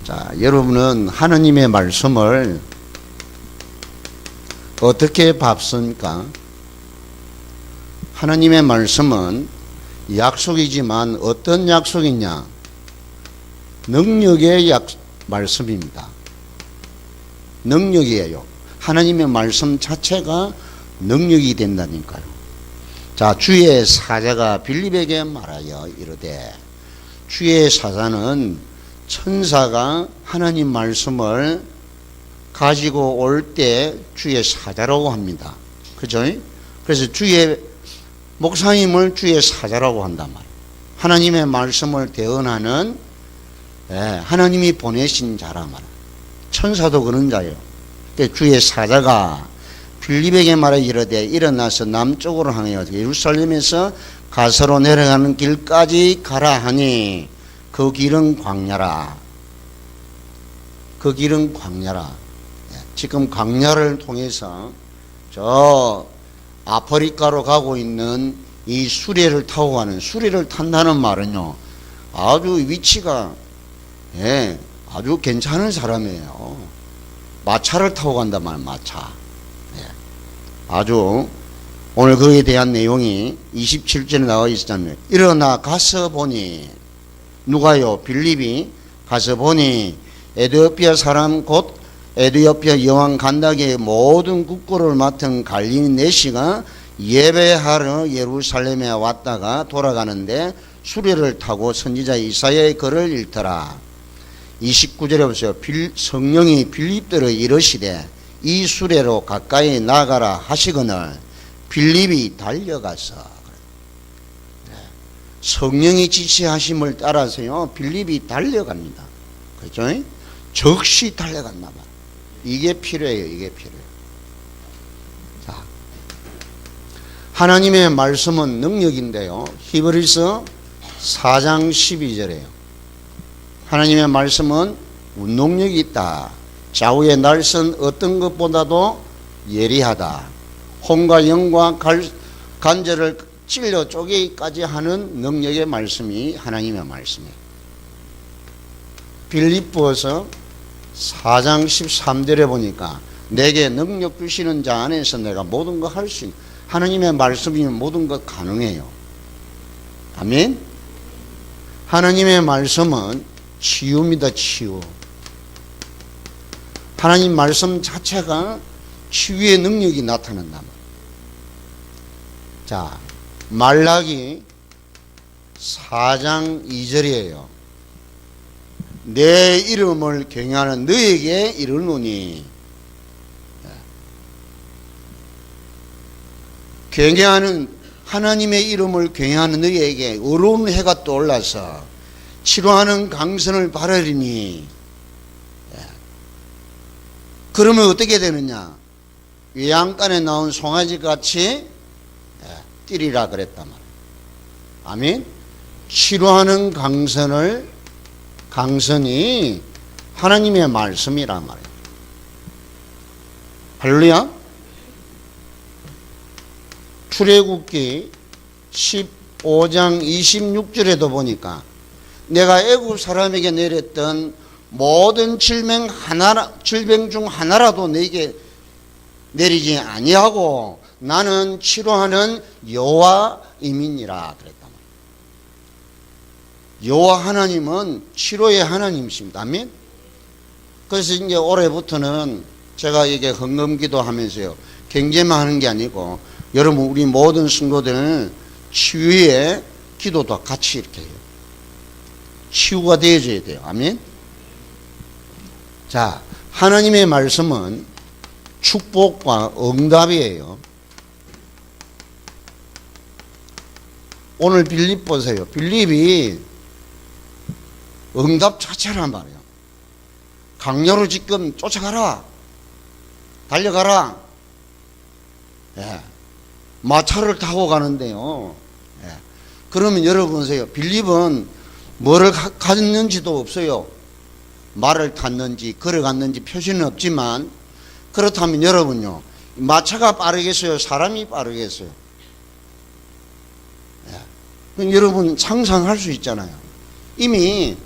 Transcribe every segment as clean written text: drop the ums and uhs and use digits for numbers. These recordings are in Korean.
자, 여러분은 하느님의 말씀을 어떻게 받습니까? 하느님의 말씀은 약속이지만 어떤 약속이냐? 능력의 말씀입니다. 능력이에요. 하나님의 말씀 자체가 능력이 된다니까요. 자, 주의 사자가 빌립에게 말하여 이르되, 주의 사자는 천사가 하나님 말씀을 가지고 올 때 주의 사자라고 합니다. 그죠? 그래서 주의 목사님을 주의 사자라고 한단 말이에요. 하나님의 말씀을 대언하는 하나님이 보내신 자란 말이에요. 천사도 그런 자예요. 주의 사자가 빌립에게 말하 이르되 일어나서 남쪽으로 향하여 예루살렘에서 가서로 내려가는 길까지 가라 하니 그 길은 광야라. 그 길은 광야라. 지금 광야를 통해서 저 아프리카로 가고 있는 이 수레를 타고 가는, 수레를 탄다는 말은요, 아주 위치가 아주 괜찮은 사람이에요. 마차를 타고 간단 말이에요. 마차. 아주 오늘 거기에 대한 내용이 27절에 나와 있었잖아요. 일어나 가서 보니, 누가요? 빌립이 가서 보니 에티오피아 사람 곧 에티오피아 여왕 간다게의 모든 국고를 맡은 갈리니 내시가 예배하러 예루살렘에 왔다가 돌아가는데 수레를 타고 선지자 이사야의 글을 읽더라. 29절에 보세요. 성령이 빌립들을 이르시되 이 수레로 가까이 나가라 하시거늘 빌립이 달려가서, 성령이 지시하심을 따라서요, 빌립이 달려갑니다. 그죠? 즉시 달려갔나 봐. 이게 필요해요. 이게 필요해요. 자, 하나님의 말씀은 능력인데요. 히브리서 4장 12절에요. 하나님의 말씀은 운동력이 있다. 좌우의 날선 어떤 것보다도 예리하다. 혼과 영과 관절을 찔러 쪼개기까지 하는 능력의 말씀이 하나님의 말씀이에요. 빌립보서 4장 13절에 보니까 내게 능력 주시는 자 안에서 내가 모든 거 할 수 있는, 하나님의 말씀이면 모든 것 가능해요. 아멘. 하나님의 말씀은 치유입니다. 치유. 하나님 말씀 자체가 치유의 능력이 나타난다. 자, 말라기 4장 2절이에요. 내 이름을 경외하는 너에게 이르노니, 경외하는, 하나님의 이름을 경외하는 너에게 어려운 해가 떠올라서 치료하는 강선을 바라리니, 그러면 어떻게 되느냐? 외양간에 나온 송아지 같이 뛰리라 그랬단 말이에요. 아멘. 치료하는 강선이 하나님의 말씀이란 말이에요. 할렐루야. 출애굽기 15장 26절에도 보니까 내가 애굽 사람에게 내렸던 모든 질병 중 하나라도 내게 내리지 아니하고 나는 치료하는 여호와임이니라 그랬단 말이에요. 여호와 하나님은 치료의 하나님이십니다. 아멘. 그래서 이제 올해부터는 제가 이게 헌금기도 하면서요, 경제만 하는 게 아니고 여러분 우리 모든 성도들은 치유의 기도도 같이 이렇게 해요. 치유가 되어져야 돼요. 아멘. 자, 하나님의 말씀은 축복과 응답이에요. 오늘 빌립 보세요. 빌립이 응답 자체란 말이에요. 강요로 지금 쫓아가라, 달려가라. 마차를 타고 가는데요. 그러면 여러분 보세요. 빌립은 뭐를 가졌는지도 없어요. 말을 탔는지 걸어갔는지 표시는 없지만, 그렇다면 여러분요, 마차가 빠르겠어요? 사람이 빠르겠어요? 그럼 여러분 상상할 수 있잖아요. 이미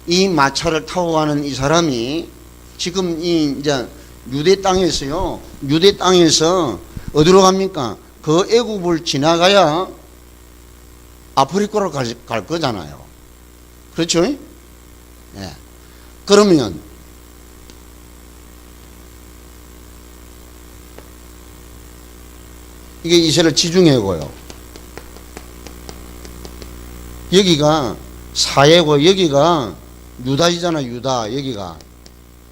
이 마차를 타고 가는 이 사람이 지금 이 이제 유대 땅에서요. 유대 땅에서 어디로 갑니까? 그 애굽을 지나가야 아프리카로 갈 거잖아요. 그렇죠? 예. 그러면 이게 이스라엘 지중해고요. 여기가 사해고 여기가 유다이잖아. 유다. 여기가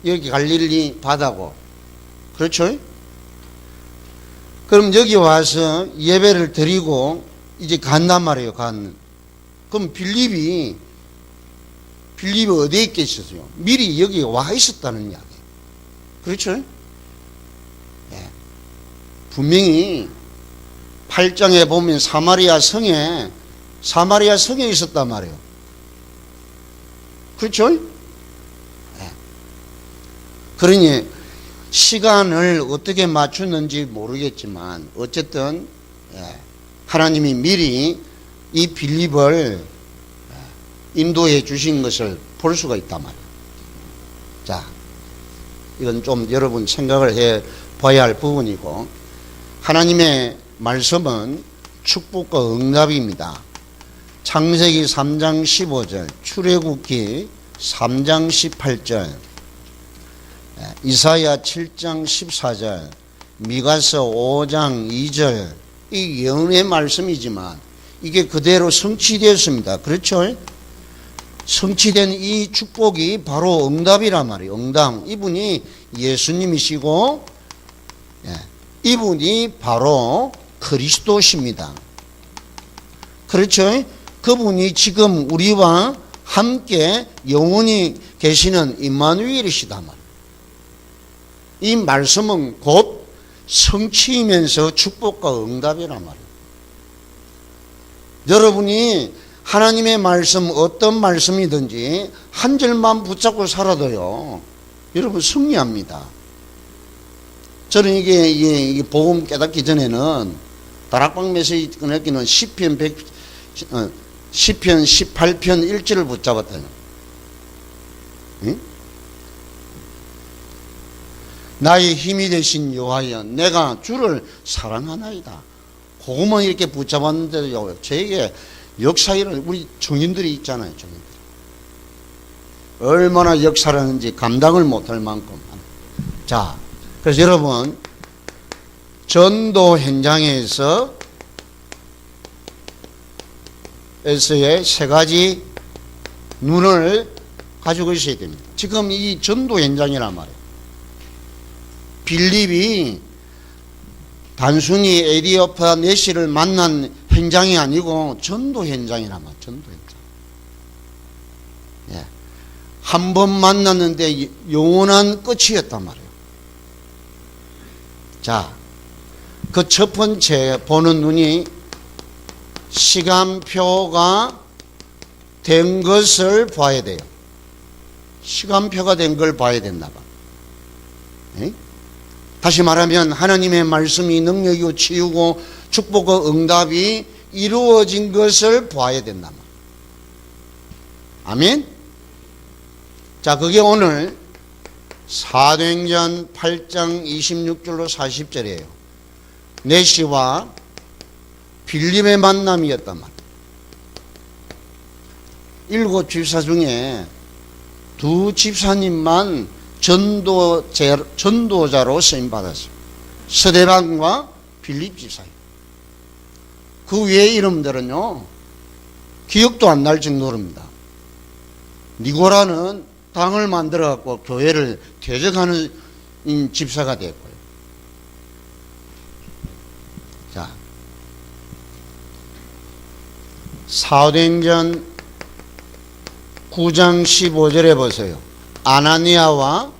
여기 갈릴리 바다고. 그렇죠? 그럼 여기 와서 예배를 드리고 이제 간단 말이에요. 그럼 빌립이 어디에 있겠어요? 미리 여기 와 있었다는 이야기. 그렇죠? 예. 분명히 8장에 보면 사마리아 성에 있었단 말이에요. 그렇죠? 예. 그러니 시간을 어떻게 맞추는지 모르겠지만 어쨌든 하나님이 미리 이 빌립을 인도해 주신 것을 볼 수가 있단 말이에요. 자, 이건 좀 여러분 생각을 해 봐야 할 부분이고, 하나님의 말씀은 축복과 응답입니다. 창세기 3장 15절, 출애굽기 3장 18절, 이사야 7장 14절, 미가서 5장 2절, 이 예언의 말씀이지만 이게 그대로 성취되었습니다. 그렇죠? 성취된 이 축복이 바로 응답이란 말이에요. 응답. 이분이 예수님이시고 이분이 바로 그리스도십니다. 그렇죠? 그분이 지금 우리와 함께 영원히 계시는 임마누엘이시단 말이에요. 이 말씀은 곧 성취이면서 축복과 응답이란 말이에요. 여러분이 하나님의 말씀 어떤 말씀이든지 한 절만 붙잡고 살아도요, 여러분 승리합니다. 저는 이게 복음 깨닫기 전에는 다락방 메시지 끊었기는 시편 18편 1절을 붙잡았다요. 응? 나의 힘이 되신 여호와여, 내가 주를 사랑하나이다. 그것만 이렇게 붙잡았는데요, 저에게 역사를 우리 청년들이 있잖아요. 청년들 얼마나 역사를 하는지 감당을 못할 만큼. 자, 그래서 여러분 전도 현장에서의 세 가지 눈을 가지고 있어야 됩니다. 지금 이 전도 현장이란 말이에요. 빌립이 단순히 에디오파 네시를 만난 현장이 아니고 전도 현장이란 말이에요. 전도 현장. 예. 한 번 만났는데 영원한 끝이었단 말이에요. 자, 그 첫 번째 보는 눈이 시간표가 된 것을 봐야 돼요. 시간표가 된 걸 봐야 된다 봐. 예? 다시 말하면 하나님의 말씀이 능력이고 치유고 축복과 응답이 이루어진 것을 봐야 된다. 아멘? 자, 그게 오늘 사도행전 8장 26절로 40절이에요. 네시와 빌립의 만남이었단 말이에요. 7 집사 중에 2 집사님만 전도자로 쓰임받았어요. 스데반과 빌립 집사님. 그 외의 이름들은요, 기억도 안 날 정도입니다. 니고라는 당을 만들어 갖고 교회를 대적하는 집사가 됐고요. 자, 사도행전 9장 15절에 보세요. 아나니아와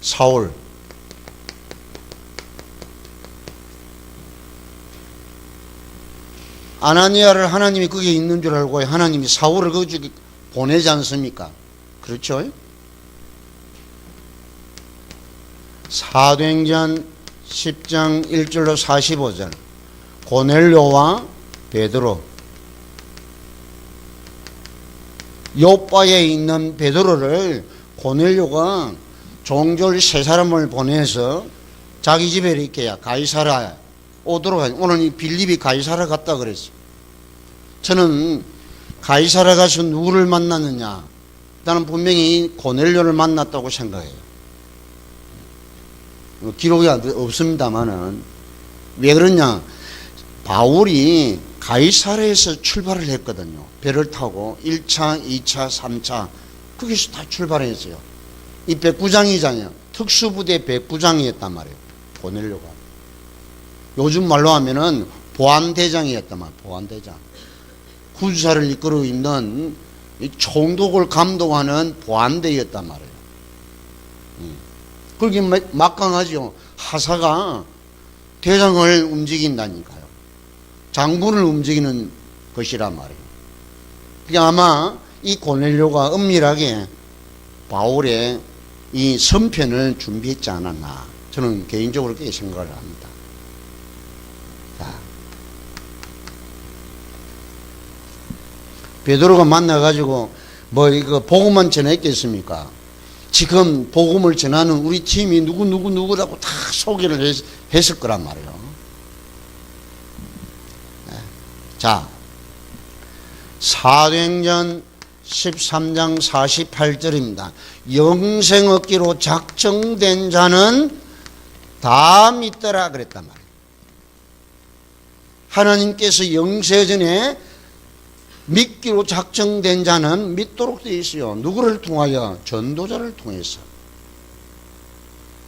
사울. 아나니아를 하나님이 거기에 있는 줄 알고 하나님이 사울을 거기 보내지 않습니까? 그렇죠? 사도행전 10장 1절로 45절. 고넬료와 베드로. 요바에 있는 베드로를 고넬료가 종졸 세 사람을 보내서 자기 집에 이렇게 가이사라 오도록 하죠. 오늘 이 빌립이 가이사라 갔다 그랬어요. 저는 가이사라 가서 누구를 만났느냐? 나는 분명히 고넬료를 만났다고 생각해요. 기록이 없습니다만은 왜 그러냐? 바울이 가이사라에서 출발을 했거든요. 배를 타고 1차, 2차, 3차 거기서 다 출발했어요. 이 백부장이잖아요. 특수부대 백부장이었단 말이에요. 고넬료가. 요즘 말로 하면은 보안대장이었단 말이에요. 보안대장. 구주사를 이끌고 있는 이 총독을 감독하는 보안대였단 말이에요. 그렇게 막강하죠. 하사가 대장을 움직인다니까요. 장군을 움직이는 것이란 말이에요. 그게 아마 이 고넬료가 은밀하게 바울의 이 선편을 준비했지 않았나. 저는 개인적으로 그렇게 생각을 합니다. 자, 베드로가 만나가지고 뭐 이거 복음만 전했겠습니까? 지금 복음을 전하는 우리 팀이 누구라고 다 소개를 했을 거란 말이에요. 네. 자, 사도행전 13장 48절입니다. 영생 얻기로 작정된 자는 다 믿더라 그랬단 말이에요. 하나님께서 영세 전에 믿기로 작정된 자는 믿도록 되어 있어요. 누구를 통하여? 전도자를 통해서.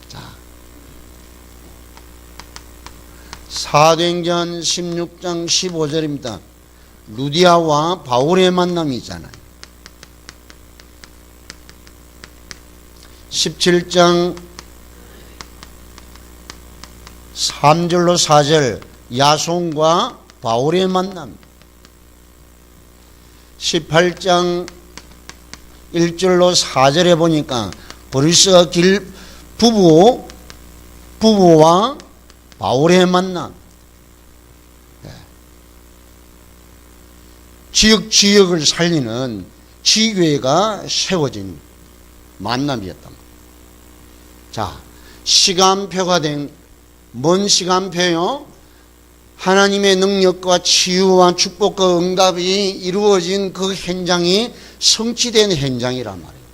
자, 사도행전 16장 15절입니다. 루디아와 바울의 만남이 있잖아요. 17장 3절로 4절 야손과 바울의 만남. 18장 1절로 4절에 보니까 브리스가 길 부부와 바울의 만남. 지역을 살리는 지교회가 세워진 만남이었단 말이에요. 자, 시간표가 된, 뭔 시간표요? 하나님의 능력과 치유와 축복과 응답이 이루어진 그 현장이 성취된 현장이란 말이에요.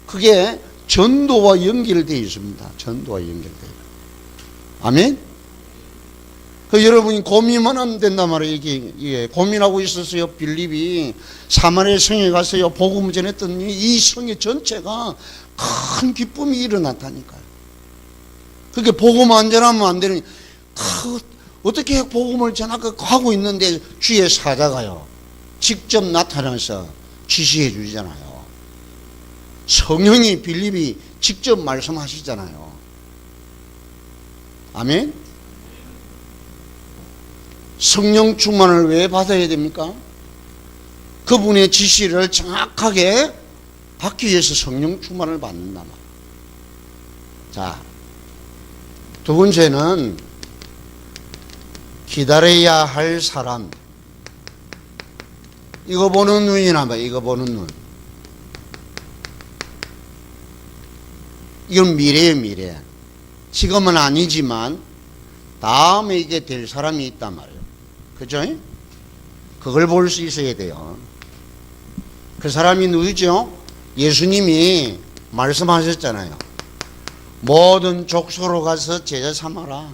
그게 전도와 연결되어 있습니다. 전도와 연결되어 있습니다. 아멘? 그 여러분이 고민만 하면 된단 말이에요. 이게 고민하고 있었어요. 빌립이 사마리아 성에 가서요 복음을 전했더니 이 성의 전체가 큰 기쁨이 일어났다니까요. 그게 복음 안 전하면 안 되는, 어떻게 복음을 전하고 있는데 주의 사자가요 직접 나타나서 지시해 주잖아요. 성령이 빌립이 직접 말씀하시잖아요. 아멘? 성령 충만을 왜 받아야 됩니까? 그분의 지시를 정확하게 받기 위해서 성령 충만을 받는다 말이에요. 자, 두 번째는 기다려야 할 사람. 이거 보는 눈이나 봐. 이거 보는 눈. 이건 미래예요, 미래. 지금은 아니지만 다음에 이게 될 사람이 있단 말이에요. 그죠? 그걸 볼 수 있어야 돼요. 그 사람이 누구죠? 예수님이 말씀하셨잖아요. 모든 족속으로 가서 제자 삼아라.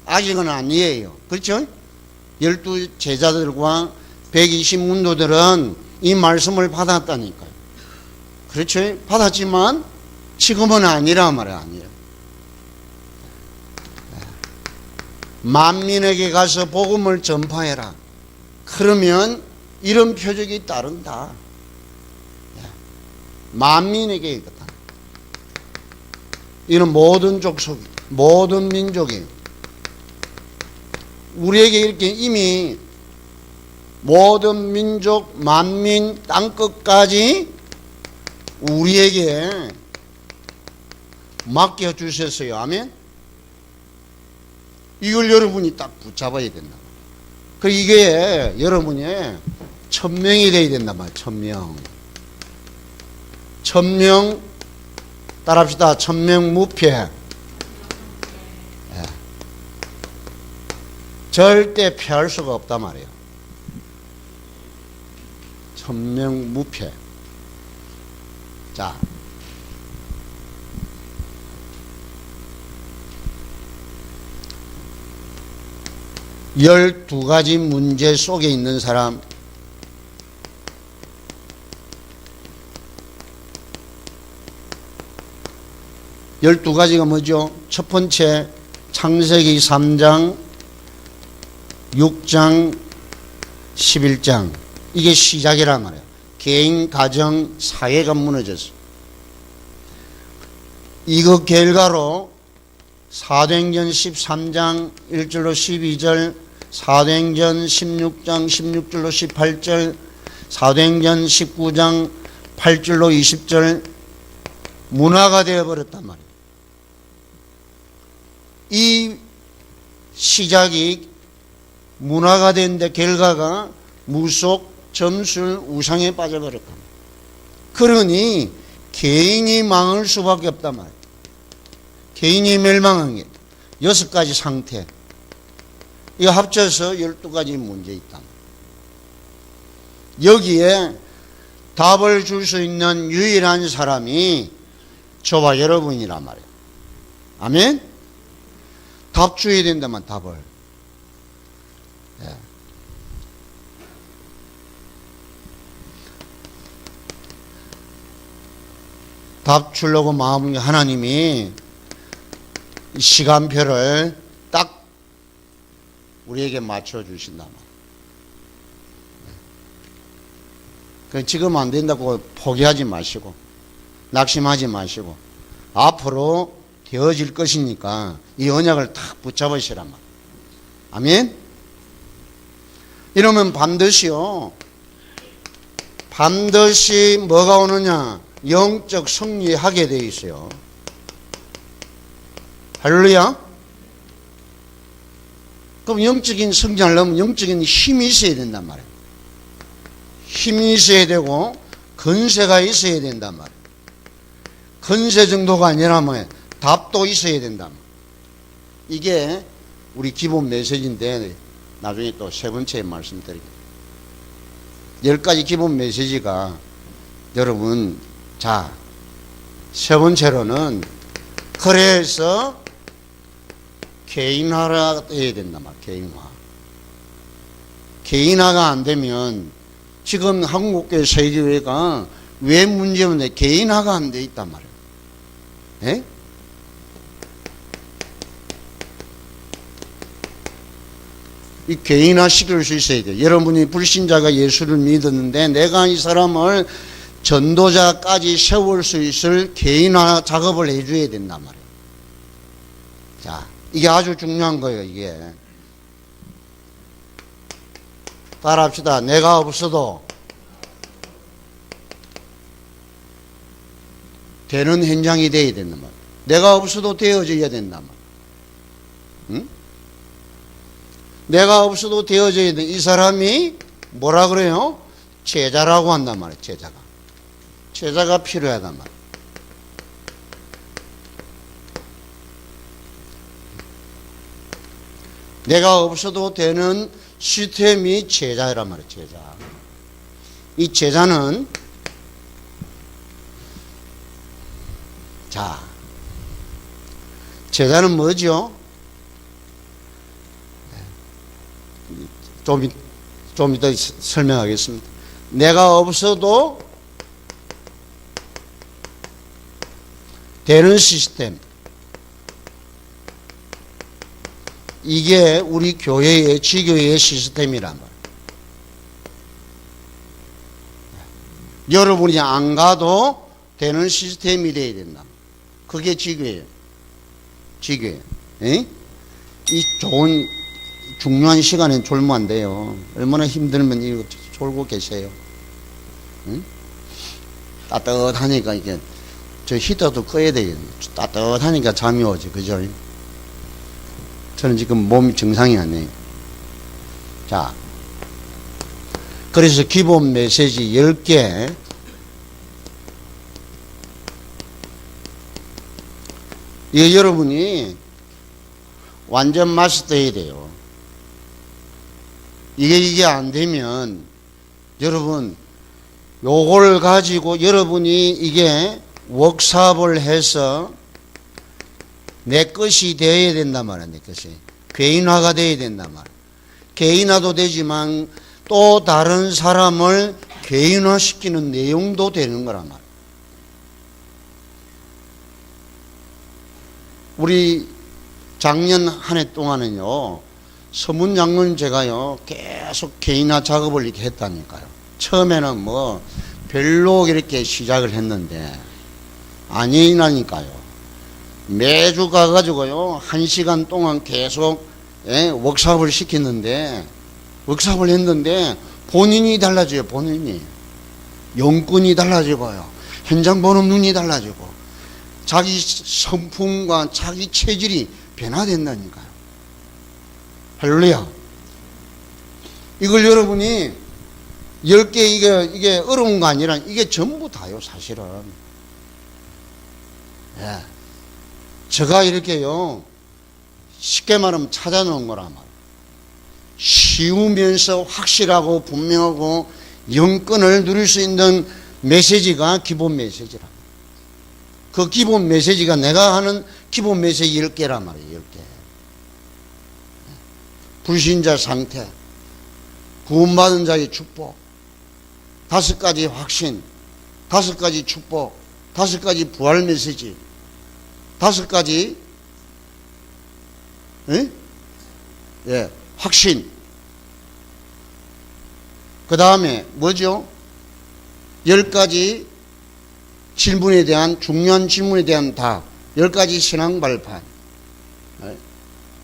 아직은 아니에요. 그렇죠? 12 제자들과 120 문도들은 이 말씀을 받았다니까요. 그렇죠? 받았지만 지금은 아니라 말이에요. 아니에요. 만민에게 가서 복음을 전파해라. 그러면 이런 표적이 따른다. 만민에게 있다. 이는 모든 족속, 모든 민족이 우리에게 이렇게 이미 모든 민족, 만민, 땅끝까지 우리에게 맡겨주셨어요. 아멘? 이걸 여러분이 딱 붙잡아야 된다. 그 이게 여러분이 천명이 돼야 된단 말이야. 천명 따라합시다. 천명무패. 예. 절대 피할 수가 없단 말이에요. 천명무패. 자, 열두 가지 문제 속에 있는 사람, 열두 가지가 뭐죠? 첫 번째, 창세기 3장, 6장, 11장. 이게 시작이란 말이에요. 개인, 가정, 사회가 무너졌어. 이거 결과로 사도행전 13장 1절로 12절, 사도행전 16장 16절로 18절, 사도행전 19장 8절로 20절 문화가 되어버렸단 말이에요. 이 시작이 문화가 됐는데 결과가 무속, 점술, 우상에 빠져버렸단 말이에요. 그러니 개인이 망할 수밖에 없단 말이에요. 개인이 멸망한 게 6가지 상태. 이거 합쳐서 12가지 문제 있다. 여기에 답을 줄 수 있는 유일한 사람이 저와 여러분이란 말이에요. 아멘? 답 줘야 된다만 답을. 예. 답 주려고 마음을 하나님이 시간표를 딱 우리에게 맞춰주신다. 지금 안 된다고 포기하지 마시고 낙심하지 마시고 앞으로 되어질 것이니까 이 언약을 탁 붙잡으시란 말. 아멘? 이러면 반드시요, 반드시 뭐가 오느냐? 영적 승리하게 되어 있어요. 할렐루야. 그럼 영적인 성장하려면 영적인 힘이 있어야 된단 말이에요. 힘이 있어야 되고 건세가 있어야 된단 말이에요. 건세 정도가 아니라면 답도 있어야 된단 말이에요. 이게 우리 기본 메시지인데 나중에 또 세 번째 말씀드릴게요. 10가지 기본 메시지가 여러분, 자, 세 번째로는 그래서 개인화가 해야 된단 말이에요. 개인화. 개인화가 안 되면 지금 한국교회 세계교회가 왜 문제인데 개인화가 안 돼 있단 말이에요. 예? 이 개인화 시킬 수 있어야 돼요. 여러분이 불신자가 예수를 믿었는데 내가 이 사람을 전도자까지 세울 수 있을 개인화 작업을 해줘야 된단 말이에요. 자, 이게 아주 중요한 거예요. 이게 따라합시다. 내가 없어도 되는 현장이 돼야 된단 말이에요. 내가 없어도 되어져야 된단 말이에요. 응? 내가 없어도 되어져야 돼. 이 사람이 뭐라 그래요? 제자라고 한단 말이에요. 제자가 필요하단 말이에요. 내가 없어도 되는 시스템이 제자란 말이에요. 제자. 이 제자는, 자, 제자는 뭐죠? 좀 이따 설명하겠습니다. 내가 없어도 되는 시스템. 이게 우리 교회의, 지교회의 시스템이란 말이에요. 여러분이 안 가도 되는 시스템이 돼야 된다. 그게 지교회예요. 지교회. 이 좋은, 중요한 시간엔 졸면 안 돼요. 얼마나 힘들면 이거 졸고 계세요. 응? 따뜻하니까 이게, 저 히터도 꺼야 되겠네. 따뜻하니까 잠이 오지. 그죠? 저는 지금 몸이 정상이 아니에요. 자, 그래서 기본 메시지 10개, 이거 여러분이 완전 마스터해야 돼요. 이게 안 되면 여러분 요걸 가지고 여러분이 이게 워크숍을 해서 내 것이 되어야 된단 말이야. 내 것이 개인화가 되어야 된단 말이야. 개인화도 되지만 또 다른 사람을 개인화시키는 내용도 되는 거란 말이야. 우리 작년 한 해 동안은요, 서문 장로님 제가요 계속 개인화 작업을 이렇게 했다니까요. 처음에는 뭐 별로 이렇게 시작을 했는데 아니라니까요. 매주 가가지고요 1시간 동안 계속 워크숍을 시켰는데, 워크숍을 했는데 본인이 달라져요. 본인이 용건이 달라지고요, 현장 보는 눈이 달라지고 자기 성품과 자기 체질이 변화된다니까요. 할렐루야. 이걸 여러분이 10개 이게 어려운 거 아니라 이게 전부 다요, 사실은. 예. 제가 이렇게요, 쉽게 말하면 찾아놓은 거란 말이에요. 쉬우면서 확실하고 분명하고 영권을 누릴 수 있는 메시지가 기본 메시지라. 그 기본 메시지가 내가 하는 기본 메시지 10개란 말이에요. 10개. 불신자 상태, 구원받은 자의 축복, 5가지 확신, 5가지 축복, 5가지 부활 메시지, 5가지 확신. 그 다음에 뭐죠? 10가지 질문에 대한, 중요한 질문에 대한 답, 10가지 신앙 발판,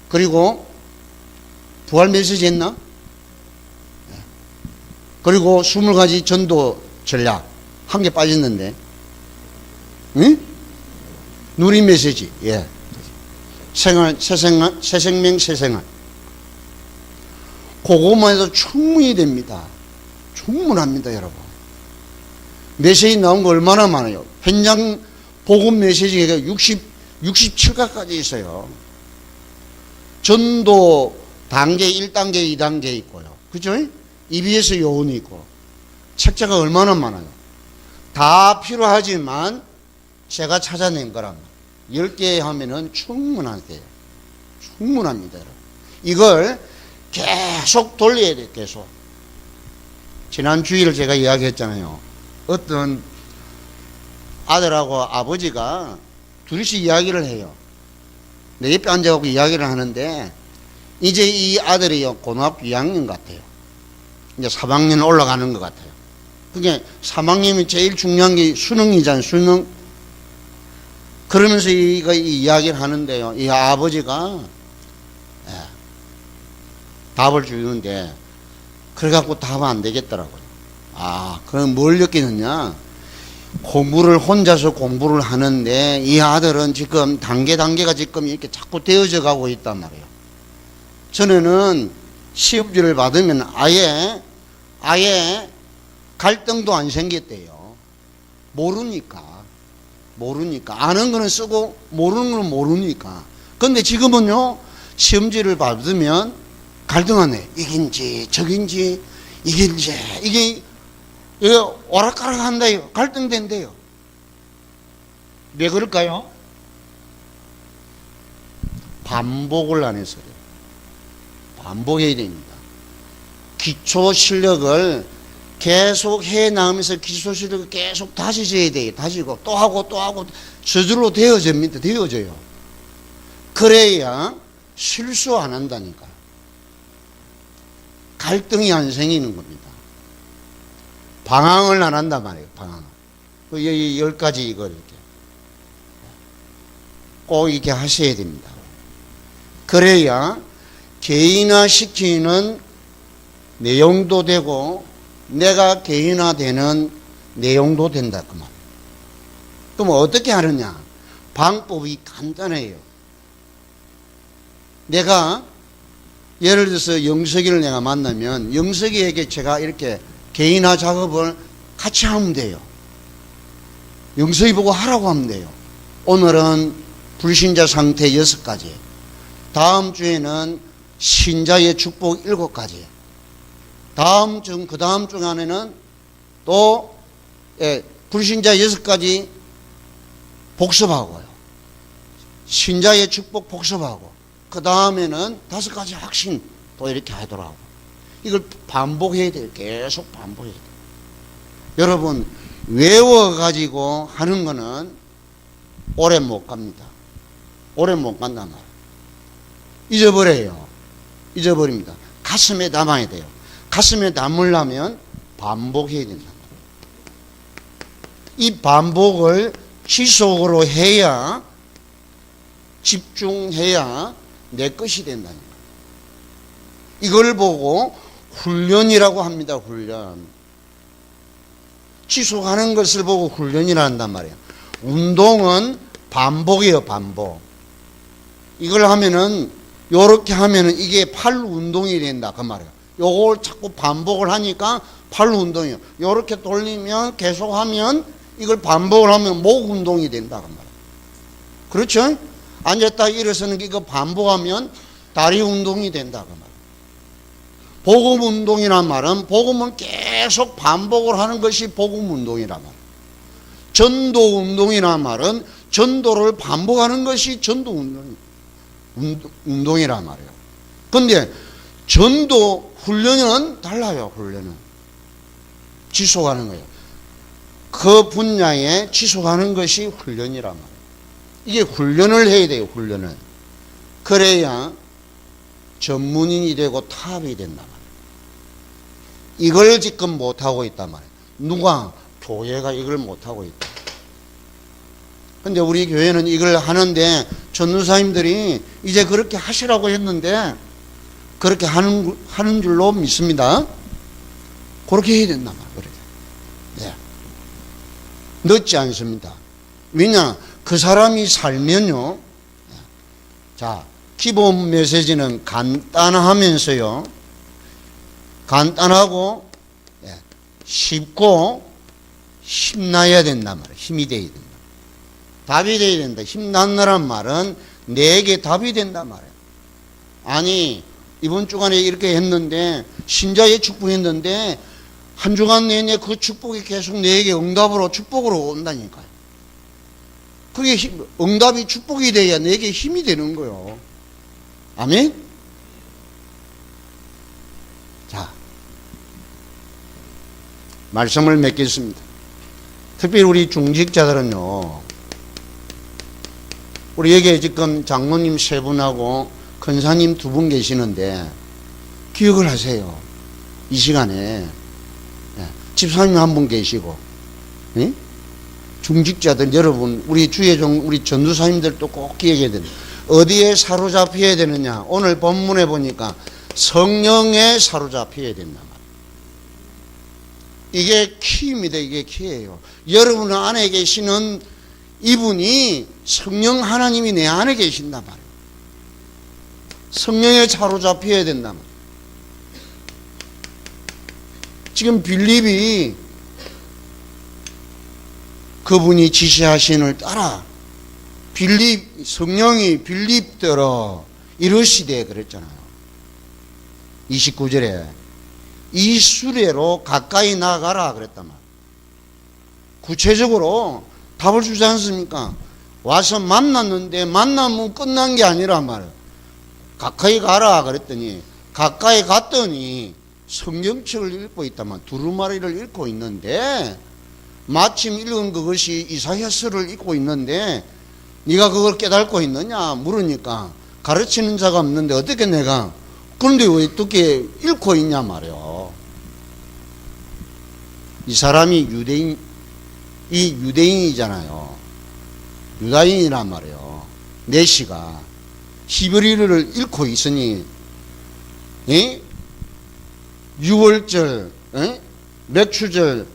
그리고 부활 메시지 했나? 그리고 20가지 전도 전략, 한 개 빠졌는데, 응? 누린 메시지, 예. 생활, 새 생명, 새 생활. 그것만 해도 충분히 됩니다. 충분합니다, 여러분. 메시지 나온 거 얼마나 많아요? 현장 복음 메시지가 67가까지 있어요. 전도 단계 1단계, 2단계 있고요. 그죠? EBS 요원이 있고. 책자가 얼마나 많아요. 다 필요하지만 제가 찾아낸 거란 말이에요. 10개 하면은 충분하대요. 충분합니다, 여러분. 이걸 계속 돌려야 돼요, 계속. 지난 주일 제가 이야기했잖아요. 어떤 아들하고 아버지가 둘이서 이야기를 해요. 내 옆에 앉아갖고 이야기를 하는데, 이제 이 아들이요, 고등학교 2학년 같아요. 이제 3학년 올라가는 것 같아요. 그게 3학년이 제일 중요한 게 수능이잖아요, 수능. 그러면서 이 이야기를 하는데요, 이 아버지가 답을 주는데, 그래갖고 답은 안 되겠더라고요. 아, 그럼 뭘 느끼느냐? 공부를 혼자서 공부를 하는데 이 아들은 지금 단계가 지금 이렇게 자꾸 되어져 가고 있단 말이에요. 전에는 시험지를 받으면 아예 갈등도 안 생겼대요. 모르니까. 아는 거는 쓰고 모르는 거는 모르니까. 근데 지금은요, 시험지를 받으면 갈등하네. 이긴지 저긴지 이게 오락가락 한다요. 갈등된대요. 왜 그럴까요? 반복을 안 해서요. 반복해야 됩니다. 기초 실력을 계속 해 나가면서 기초 실력을 계속 다지셔야 돼요. 다지고 또 하고 저절로 되어져요. 그래야 실수 안 한다니까. 갈등이 안 생기는 겁니다. 방황을 안 한단 말이에요. 방황을. 그 10가지 이걸 이렇게 꼭 이렇게 하셔야 됩니다. 그래야 개인화시키는 내용도 되고 내가 개인화되는 내용도 된다 그 말. 그럼 어떻게 하느냐? 방법이 간단해요. 내가 예를 들어서 영석이를 내가 만나면 영석이에게 제가 이렇게 개인화 작업을 같이 하면 돼요. 영서이 보고 하라고 하면 돼요. 오늘은 불신자 상태 6가지, 다음 주에는 신자의 축복 7가지, 다음 주, 그 다음 주 안에는 또 불신자 6가지 복습하고요. 신자의 축복 복습하고, 그 다음에는 5가지 확신 또 이렇게 하더라고. 이걸 반복해야 돼요. 계속 반복해야 돼요. 여러분, 외워가지고 하는 거는 오래 못 갑니다. 오래 못 간단 말이에요. 잊어버려요. 잊어버립니다. 가슴에 담아야 돼요. 가슴에 담으려면 반복해야 된다. 이 반복을 지속으로 해야, 집중해야 내 것이 된다니까. 이걸 보고 훈련이라고 합니다. 훈련. 지속하는 것을 보고 훈련이라 한단 말이에요. 운동은 반복이에요. 반복. 이걸 하면은, 요렇게 하면은 이게 팔 운동이 된다 그 말이에요. 요걸 자꾸 반복을 하니까 팔 운동이에요. 요렇게 돌리면, 계속하면, 이걸 반복을 하면 목 운동이 된다 그 말이에요. 그렇죠? 앉았다 일어서는 이거 반복하면 다리 운동이 된다 그 말이에요. 복음 운동이란 말은, 복음은 계속 반복을 하는 것이 복음 운동이란 말이에요. 전도 운동이란 말은 전도를 반복하는 것이 전도 운동이란 말이에요. 근데 전도 훈련은 달라요. 훈련은 지속하는 거예요. 그 분야에 지속하는 것이 훈련이란 말이에요. 이게 훈련을 해야 돼요. 훈련을. 그래야 전문인이 되고 탑이 된단 말이에요. 이걸 지금 못하고 있단 말이에요. 누가? 교회가 이걸 못하고 있다. 근데 우리 교회는 이걸 하는데, 전도사님들이 이제 그렇게 하시라고 했는데 그렇게 하는 줄로 믿습니다. 그렇게 해야 된단 말이에요. 그렇게. 네. 늦지 않습니다. 왜냐? 그 사람이 살면요. 자, 기본 메시지는 간단하면서요, 간단하고 쉽고 힘나야 된단 말이에요. 힘이 돼야 된다. 답이 돼야 된다. 힘난다란 말은 내게 답이 된단 말이에요. 아니, 이번 주간에 이렇게 했는데, 신자의 축복했는데 한 주간 내내 그 축복이 계속 내게 응답으로, 축복으로 온다니까요. 그게 응답이 축복이 돼야 내게 힘이 되는 거예요. 아멘? 자, 말씀을 맺겠습니다. 특별히 우리 중직자들은요, 우리 여기에 지금 장로님 3분하고 권사님 2분 계시는데 기억을 하세요. 이 시간에 집사님 1분 계시고, 중직자들 여러분, 우리 주의종, 우리 전도사님들도 꼭 기억해야 됩니다. 어디에 사로잡혀야 되느냐? 오늘 본문에 보니까 성령에 사로잡혀야 된다. 이게 키입니다. 이게 키예요. 여러분 안에 계시는 이분이 성령 하나님이 내 안에 계신단 말이에요. 성령에 사로잡혀야 된단 말이에요. 지금 빌립이 그분이 지시하신을 따라 성령이 빌립더러 이르시되 그랬잖아요. 29절에 이 수레로 가까이 나가라 그랬단 말이에요. 구체적으로 답을 주지 않습니까? 와서 만났는데 만나면 끝난 게 아니란 말이에요. 가까이 가라 그랬더니 가까이 갔더니 성경책을 읽고 있다만 두루마리를 읽고 있는데, 마침 읽은 그것이 이사야서를 읽고 있는데 네가 그걸 깨닫고 있느냐 물으니까 가르치는 자가 없는데 어떻게 내가, 그런데 왜 어떻게 읽고 있냐 말이요. 이 사람이 유대인이잖아요. 유다인이란 말이에요. 내시가 히브리어를 읽고 있으니 6월절, 맥추절,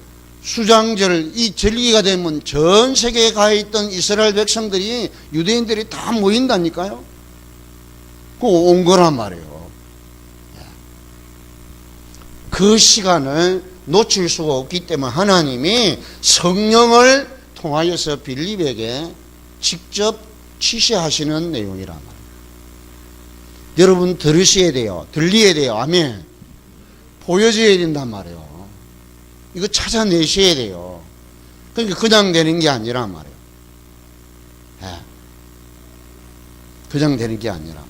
수장절, 이 절기가 되면 전 세계에 가 있던 이스라엘 백성들이, 유대인들이 다 모인다니까요. 그 온 거란 말이에요. 그 시간을 놓칠 수가 없기 때문에 하나님이 성령을 통하여서 빌립에게 직접 지시하시는 내용이란 말이에요. 여러분 들으셔야 돼요. 들려야 돼요. 아멘. 보여줘야 된단 말이에요. 이거 찾아내셔야 돼요. 그러니까 그냥 되는 게 아니란 말이에요. 네. 그냥 되는 게 아니라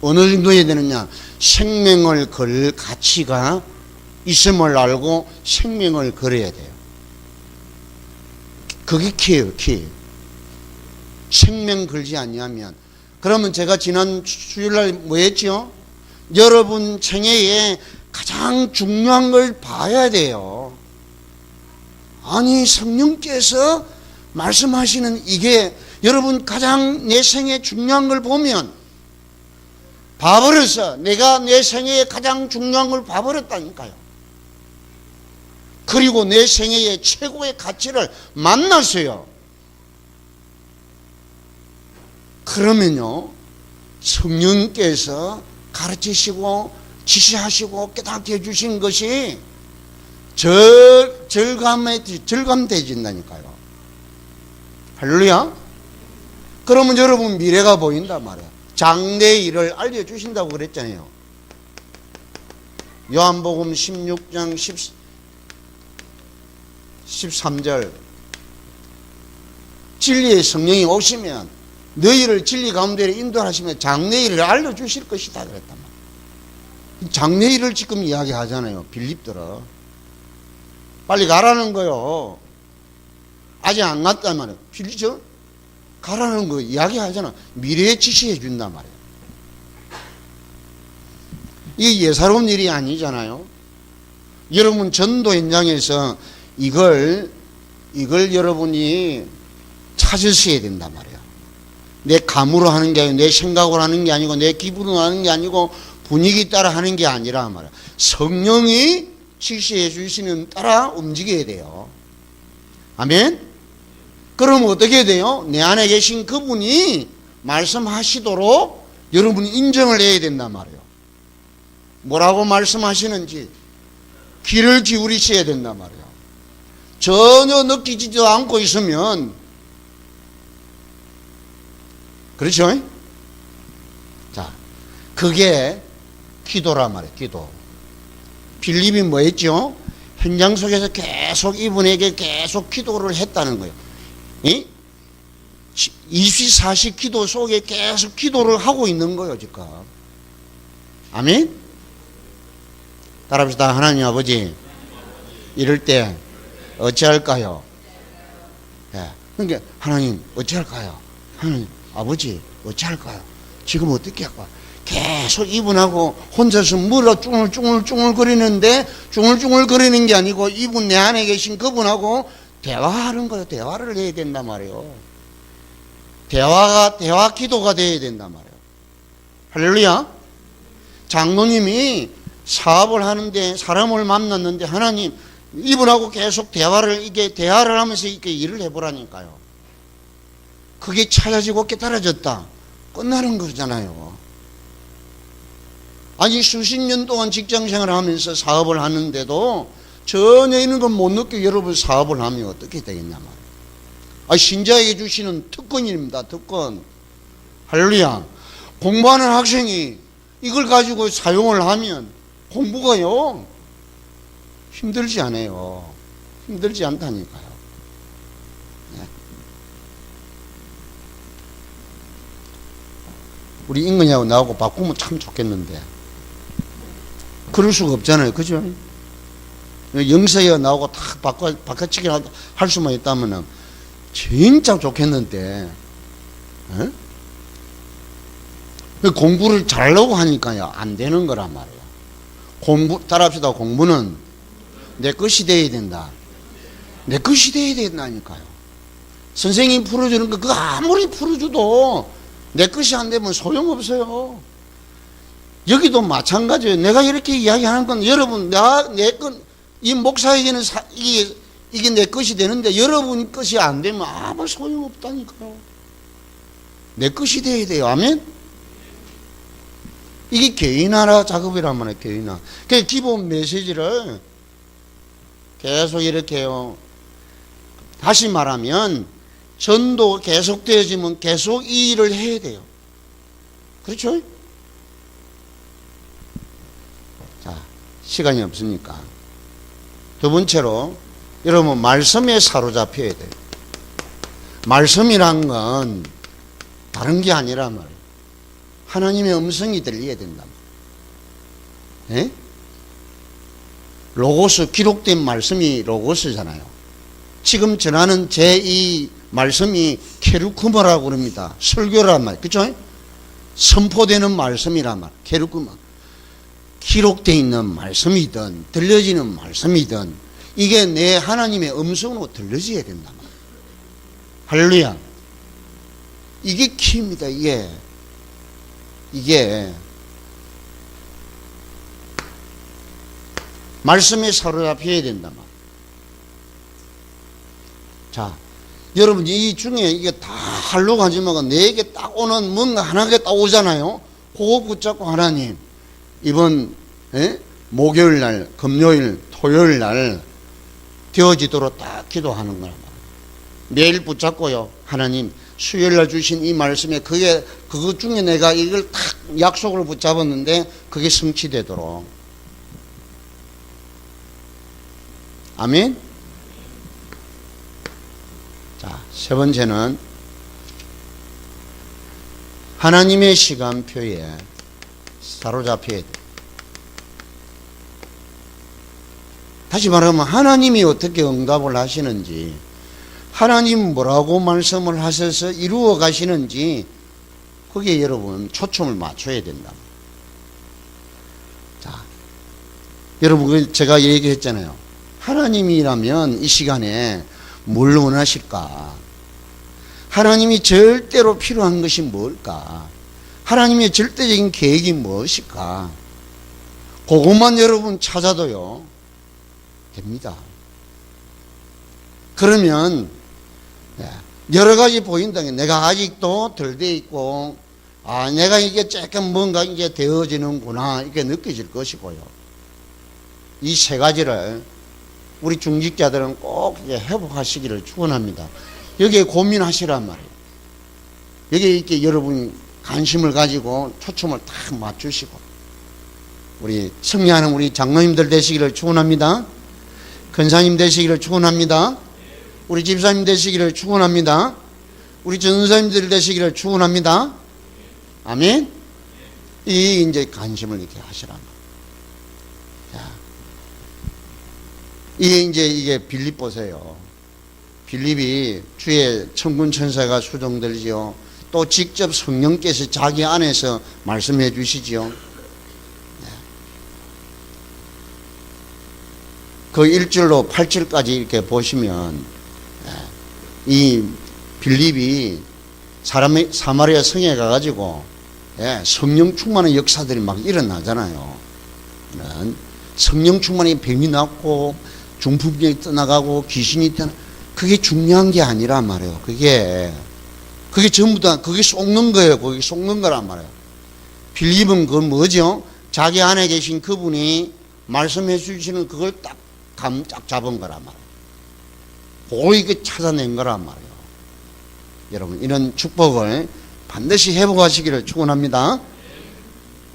어느 정도 해야 되느냐, 생명을 걸 가치가 있음을 알고 생명을 걸어야 돼요. 그게 키예요. 키. 생명 걸지 않냐면, 그러면 제가 지난 수요일날 뭐 했죠? 여러분 생애에 가장 중요한 걸 봐야 돼요. 아니 성령께서 말씀하시는 이게 여러분 가장 내 생애 중요한 걸 보면 봐버렸어. 내가 내 생애에 가장 중요한 걸 봐버렸다니까요. 그리고 내 생애의 최고의 가치를 만났어요. 그러면요, 성령께서 가르치시고 지시하시고 깨닫게 해주신 것이 절감되진다니까요. 할렐루야. 그러면 여러분 미래가 보인단 말이야. 장래의 일을 알려주신다고 그랬잖아요. 요한복음 16장 13절 진리의 성령이 오시면 너희를 진리 가운데 인도하시면 장래의 일을 알려주실 것이다 그랬단 말이야. 장래의 일을 지금 이야기하잖아요. 빌립들은 빨리 가라는 거요. 아직 안 갔단 말이에요. 빌립죠? 가라는 거 이야기하잖아. 미래에 지시해 준단 말이에요. 이게 예사로운 일이 아니잖아요. 여러분 전도 현장에서 이걸 여러분이 찾으셔야 된단 말이에요. 내 감으로 하는 게 아니고 내 생각으로 하는 게 아니고 내 기분으로 하는 게 아니고 분위기 따라 하는 게 아니라 말이에요. 성령이 지시해 주시는 따라 움직여야 돼요. 아멘. 그럼 어떻게 돼요? 내 안에 계신 그분이 말씀하시도록 여러분이 인정을 해야 된단 말이에요. 뭐라고 말씀하시는지 귀를 기울이셔야 된단 말이에요. 전혀 느끼지도 않고 있으면, 그렇죠? 자, 그게 기도란 말이에요. 기도. 빌립이 뭐 했죠? 현장 속에서 계속 이분에게 계속 기도를 했다는 거예요. 24시 기도 속에 계속 기도를 하고 있는 거예요, 지금. 아멘? 따라합시다. 하나님 아버지, 이럴 때 어찌할까요? 예. 그러니까 하나님 어찌할까요? 하나님 아버지 어찌할까요? 지금 어떻게 할까요? 계속 이분하고 혼자서 뭐라 쭝얼쭝얼 거리는데, 쭝얼쭝얼 거리는 게 아니고 이분 내 안에 계신 그분하고 대화하는 거예요. 대화를 해야 된단 말이에요. 대화 기도가 돼야 된단 말이에요. 할렐루야. 장로님이 사업을 하는데 사람을 만났는데 하나님 이분하고 계속 대화를 하면서 이렇게 일을 해보라니까요. 그게 찾아지고 깨달아졌다. 끝나는 거잖아요. 아니 수십 년 동안 직장생활을 하면서 사업을 하는데도 전혀 이런 건 못 느끼고 여러분 사업을 하면 어떻게 되겠냐 말이에요. 신자에게 주시는 특권입니다. 특권. 할렐루야. 공부하는 학생이 이걸 가지고 사용을 하면 공부가요 힘들지 않아요. 힘들지 않다니까요. 네. 우리 인근이하고 나하고 바꾸면 참 좋겠는데 그럴 수가 없잖아요. 그죠? 영서이가 나오고 탁 바꿔치기 할 수만 있다면 진짜 좋겠는데, 에? 공부를 잘하려고 하니까요 안 되는 거란 말이에요. 따라합시다. 공부는 내 것이 돼야 된다. 내 것이 돼야 된다니까요. 선생님 풀어주는 거 그거 아무리 풀어줘도 내 것이 안 되면 소용없어요. 여기도 마찬가지예요. 내가 이렇게 이야기하는 건 여러분 이 목사에게는 이게 내 것이 되는데 여러분 것이 안 되면 아무 소용없다니까요. 내 것이 돼야 돼요. 아멘? 이게 개인화라 작업이란 말이에요. 개인화. 그 기본 메시지를 계속 이렇게 해요. 다시 말하면 전도가 계속되어지면 계속 이 일을 해야 돼요. 그렇죠? 자, 시간이 없으니까 두 번째로 여러분 말씀에 사로잡혀야 돼요. 말씀이란 건 다른 게 아니라 말이에요. 하나님의 음성이 들려야 된다. 예? 로고스, 기록된 말씀이 로고스잖아요. 지금 전하는 제 이 말씀이 케르쿠마라고 그럽니다. 설교란 말, 그죠? 선포되는 말씀이란 말, 케르쿠마. 기록되어 있는 말씀이든 들려지는 말씀이든 이게 내 하나님의 음성으로 들려져야 된다. 할렐루야. 이게 키입니다. 이게 말씀에 사로잡혀야 된다. 자, 여러분 이 중에 이게 다 하려고 하지 말고 내게 딱 오는 뭔가 하나가 딱 오잖아요. 그거 붙잡고 하나님 이번 목요일 날, 금요일, 토요일 날 되어지도록 딱 기도하는 거란 말이에요. 매일 붙잡고요. 하나님 수요일 날 주신 이 말씀에 그거 중에 내가 이걸 딱 약속을 붙잡았는데 그게 성취되도록. 아멘. 자, 세 번째는 하나님의 시간표에 사로잡혀야 돼. 다시 말하면 하나님이 어떻게 응답을 하시는지, 하나님 뭐라고 말씀을 하셔서 이루어 가시는지 거기에 여러분 초점을 맞춰야 된다. 자, 여러분 제가 얘기했잖아요. 하나님이라면 이 시간에 뭘 원하실까? 하나님이 절대로 필요한 것이 뭘까? 하나님의 절대적인 계획이 무엇일까? 그것만 여러분 찾아도요 됩니다. 그러면 여러 가지 보인다. 내가 아직도 덜 돼 있고, 내가 이게 조금 뭔가 이제 되어지는구나 이렇게 느껴질 것이고요. 이 세 가지를 우리 중직자들은 꼭 이제 회복하시기를 축원합니다. 여기에 고민하시란 말이에요. 여기에 이렇게 여러분이 관심을 가지고 초점을 딱 맞추시고, 우리 승리하는 우리 장로님들 되시기를 축원합니다. 권사님 되시기를 축원합니다. 우리 집사님 되시기를 축원합니다. 우리 전사님들 되시기를 축원합니다. 아멘. 이 이제 관심을 이렇게 하시란 말이에요. 이게 빌립 보세요. 빌립이 주의 천군 천사가 수종들지요. 또 직접 성령께서 자기 안에서 말씀해 주시지요. 그 1절로 8절까지 이렇게 보시면 이 빌립이 사마리아 성에 가가지고 성령 충만의 역사들이 막 일어나잖아요. 성령 충만의 병이 낫고 중풍병이 떠나가고 귀신이 떠나, 그게 중요한 게 아니란 말이에요. 그게 전부 다 그게 속는 거예요. 그게 속는 거란 말이에요. 빌립은 그건 뭐죠? 자기 안에 계신 그분이 말씀해 주시는 그걸 딱 딱 잡은 거란 말이에요. 그걸 이렇게 찾아낸 거란 말이에요. 여러분 이런 축복을 반드시 회복하시기를 축원합니다.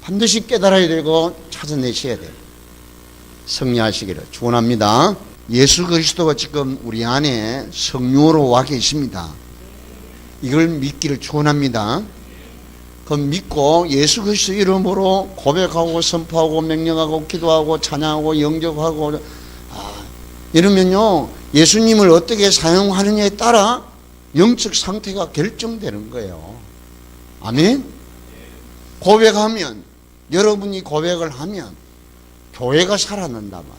반드시 깨달아야 되고 찾아내셔야 돼요. 승리하시기를 축원합니다. 예수 그리스도가 지금 우리 안에 성령으로 와 계십니다. 이걸 믿기를 축원합니다. 그 믿고 예수 그리스도 이름으로 고백하고 선포하고 명령하고 기도하고 찬양하고 영접하고 이러면요 예수님을 어떻게 사용하느냐에 따라 영적 상태가 결정되는 거예요. 아멘. 고백하면, 여러분이 고백을 하면 교회가 살아난단 말이에요.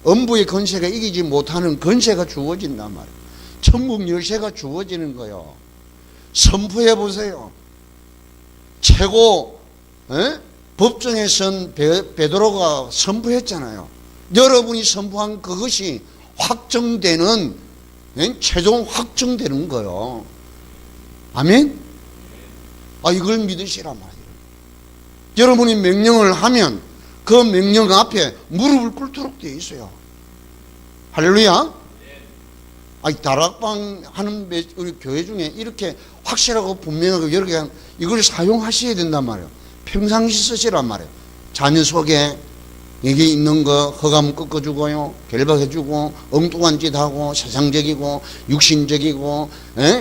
음부의 권세가 이기지 못하는 권세가 주어진단 말이에요. 천국 열쇠가 주어지는 거예요. 선포해 보세요. 최고 법정에 선 베드로가 선포했잖아요. 여러분이 선포한 그것이 확정되는, 최종 확정되는 거예요. 아멘? 이걸 믿으시란 말이에요. 여러분이 명령을 하면 그 명령 앞에 무릎을 꿇도록 되어 있어요. 할렐루야. 아니, 다락방 하는 우리 교회 중에 이렇게 확실하고 분명하고 여러 개 이걸 사용하셔야 된단 말이에요. 평상시 쓰시란 말이에요. 자녀 속에 여기 있는 거 허감 꺾어주고요, 결박해주고, 엉뚱한 짓 하고, 세상적이고, 육신적이고,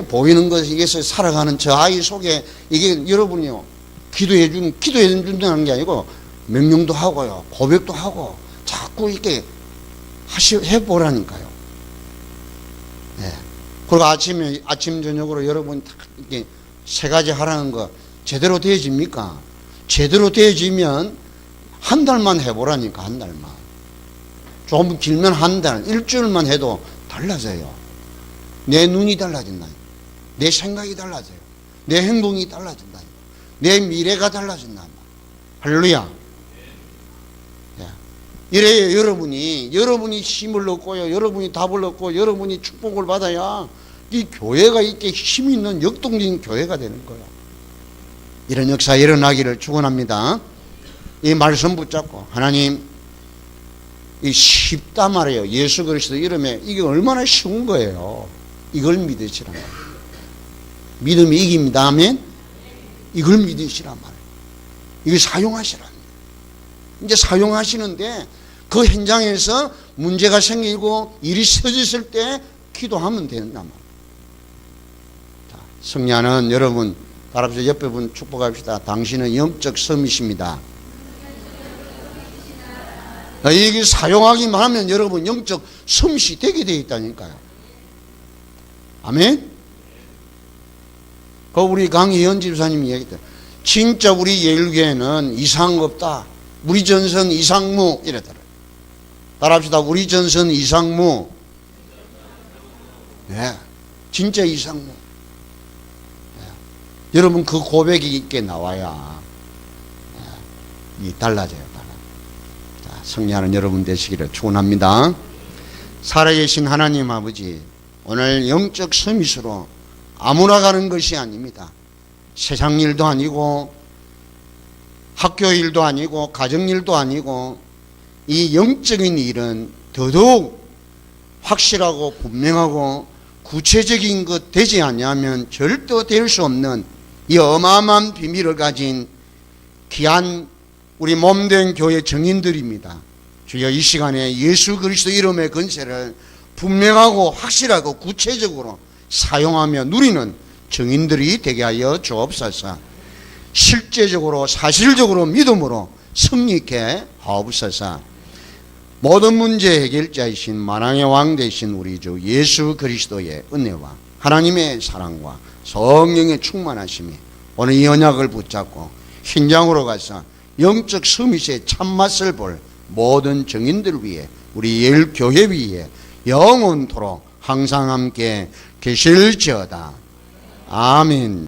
보이는 것에서 살아가는 저 아이 속에 이게 여러분이요, 기도해준다는 게 아니고, 명령도 하고요, 고백도 하고, 자꾸 이렇게 해보라니까요. 예. 그리고 아침, 저녁으로 여러분 이렇게 세 가지 하라는 거 제대로 되어집니까? 제대로 되어지면 한 달만 해보라니까, 한 달만. 조금 길면 한 달, 일주일만 해도 달라져요. 내 눈이 달라진다. 내 생각이 달라져요. 내 행동이 달라진다. 내 미래가 달라진다. 할렐루야. 예. 이래요, 여러분이 힘을 얻고요, 여러분이 답을 얻고, 여러분이 축복을 받아야 이 교회가 이렇게 힘 있는 역동적인 교회가 되는 거예요. 이런 역사 일어나기를 축원합니다. 이 말씀 붙잡고 하나님, 이 쉽다 말이에요. 예수 그리스도 이름에 이게 얼마나 쉬운 거예요. 이걸 믿으시란 말이에요. 믿음이 이깁니다. 아멘. 이걸 믿으시란 말이에요. 이걸 사용하시란 말이에요. 이제 사용하시는데 그 현장에서 문제가 생기고 일이 터졌을 때 기도하면 된단 말이에요. 자, 승리하는 여러분, 바랍시다. 옆에 분 축복합시다. 당신은 영적 섬이십니다. 이게 사용하기만 하면 여러분 영적 섬이 되게 되어 있다니까요. 아멘. 그 우리 강희연 집사님이 얘기했다. 진짜 우리 예일교회는 이상 없다. 우리 전선 이상무 이랬더라. 따라합시다. 우리 전선 이상무. 네, 진짜 이상무. 네. 여러분 그 고백이 있게 나와야 이 달라져요. 승리하는 여러분 되시기를 축원합니다. 살아계신 하나님 아버지, 오늘 영적 서밋으로 아무나 가는 것이 아닙니다. 세상 일도 아니고 학교 일도 아니고 가정 일도 아니고 이 영적인 일은 더더욱 확실하고 분명하고 구체적인 것 되지 않으면 절대 될 수 없는 이 어마어마한 비밀을 가진 귀한 우리 몸된 교회 정인들입니다. 주여, 이 시간에 예수 그리스도 이름의 권세를 분명하고 확실하고 구체적으로 사용하며 누리는 정인들이 되게 하여 주옵소서. 실제적으로 사실적으로 믿음으로 승리케 하옵소서. 모든 문제 해결자이신 만왕의 왕 되신 우리 주 예수 그리스도의 은혜와 하나님의 사랑과 성령의 충만하심이 오늘 이 언약을 붙잡고 현장으로 가서 영적 서밋의 참맛을 볼 모든 정인들 위해 우리 예일교회 위에 영원토록 항상 함께 계실지어다. 아멘.